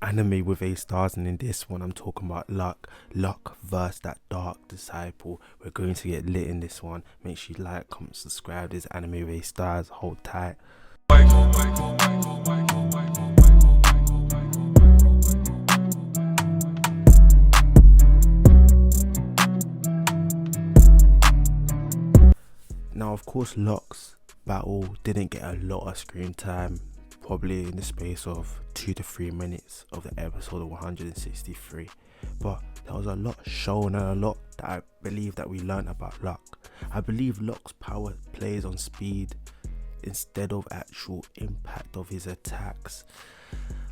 Anime with A stars, and in this one I'm talking about Luck versus that Dark Disciple. We're going to get lit in this one. Make sure you like, comment, subscribe. This Anime with A stars. Hold tight. Now of course Luck's battle didn't get a lot of screen time, probably in the space of 2 to 3 minutes of the episode of 163, but there was a lot shown and a lot that I believe that we learned about Luck. I believe Luck's power plays on speed instead of actual impact of his attacks,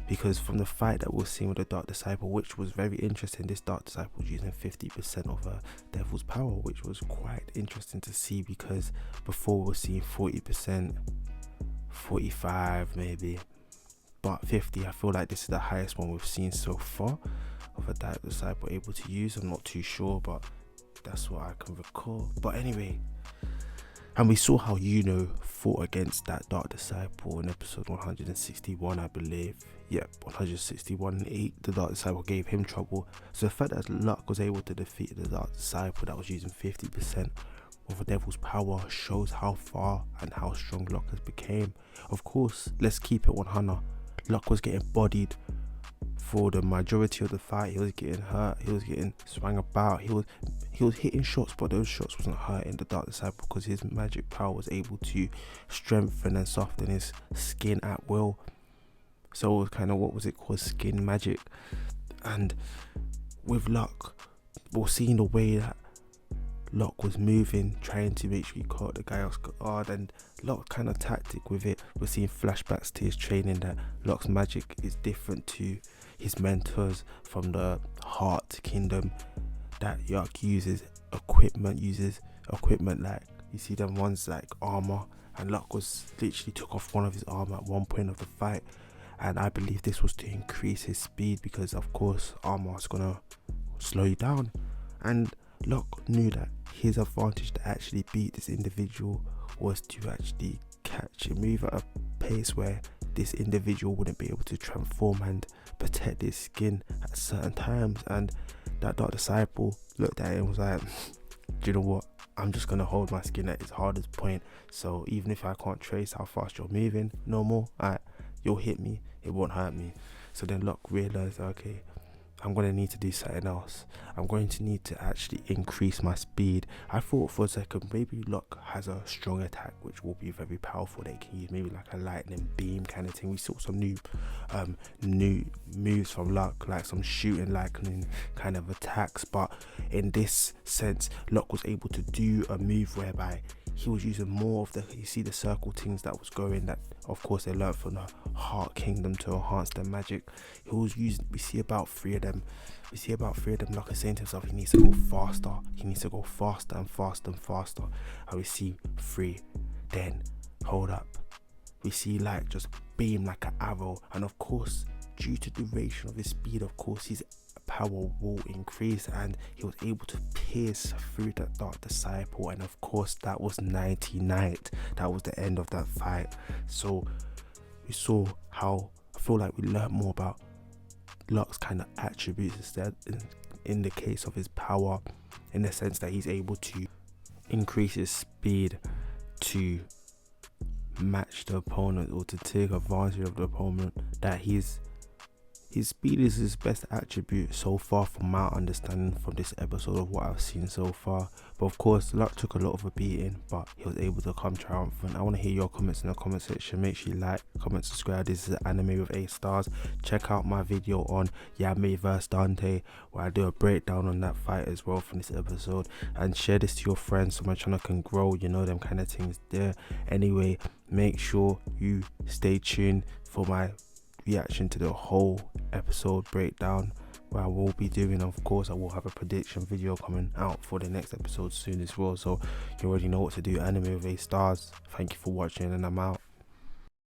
because from the fight that we're seeing with the Dark Disciple, which was very interesting, this Dark Disciple was using 50% of a Devil's power, which was quite interesting to see, because before we were seeing 40%, 45 maybe, but 50. I feel like this is the highest one we've seen so far of a Dark Disciple able to use. I'm not too sure, but that's what I can recall. But anyway, and we saw how Yuno fought against that Dark Disciple in episode 161, I believe. Yep, 161 and 8. The Dark Disciple gave him trouble. So the fact that Luck was able to defeat the Dark Disciple that was using 50% of a Devil's power shows how far and how strong Luck has became. Of course, let's keep it 100. Luck was getting bodied for the majority of the fight. He was getting hurt, he was getting swung about, he was hitting shots, but those shots wasn't hurting the Dark Disciple because his magic power was able to strengthen and soften his skin at will. So it was kind of, what was it called, skin magic. And with Luck, we're seeing the way that Luck was moving, trying to make sure he caught the guy off guard, and Luck kind of tactic with it. We're seeing flashbacks to his training, that Luck's magic is different to his mentors from the Heart Kingdom, that Luck uses equipment like, you see them ones like armor, and Luck was literally took off one of his armor at one point of the fight, and I believe this was to increase his speed, because of course armor is gonna slow you down, and Luck knew that his advantage to actually beat this individual was to actually catch and move at a pace where this individual wouldn't be able to transform and protect his skin at certain times. And that Dark Disciple looked at it and was like, do you know what, I'm just gonna hold my skin at its hardest point, so even if I can't trace how fast you're moving no more, you'll hit me, it won't hurt me. So then Luck realized, okay, I'm going to need to do something else. I'm going to need to actually increase my speed. I thought for a second maybe Luck has a strong attack which will be very powerful. They can use maybe like a lightning beam kind of thing. We saw some new moves from Luck, like some shooting lightning kind of attacks, but in this sense Luck was able to do a move whereby he was using more of the, you see the circle things that was going, that of course they learned from the Heart Kingdom to enhance their magic. He was using, we see about three of them, Luck is saying to himself he needs to go faster, and faster, and we see 3, then hold up, we see like just beam like an arrow, and of course due to duration of his speed, of course his power will increase, and he was able to pierce through that Dark Disciple, and of course that was 99th. That was the end of that fight. So we saw how, I feel like we learned more about Luck's kind of attributes instead, in the case of his power, in the sense that he's able to increase his speed to match the opponent or to take advantage of the opponent, that his speed is his best attribute so far from my understanding from this episode of what I've seen so far. But of course Luck took a lot of a beating, but he was able to come triumphant. I want to hear your comments in the comment section. Make sure you like, comment, subscribe. This is Anime with A stars. Check out my video on Yami vs Dante, where I do a breakdown on that fight as well from this episode, and share this to your friends so my channel can grow, you know, them kind of things there. Anyway, make sure you stay tuned for my reaction to the whole episode breakdown, where I will be doing, of course I will have a prediction video coming out for the next episode soon as well. So you already know what to do. Anime with A stars. Thank you for watching, and I'm out.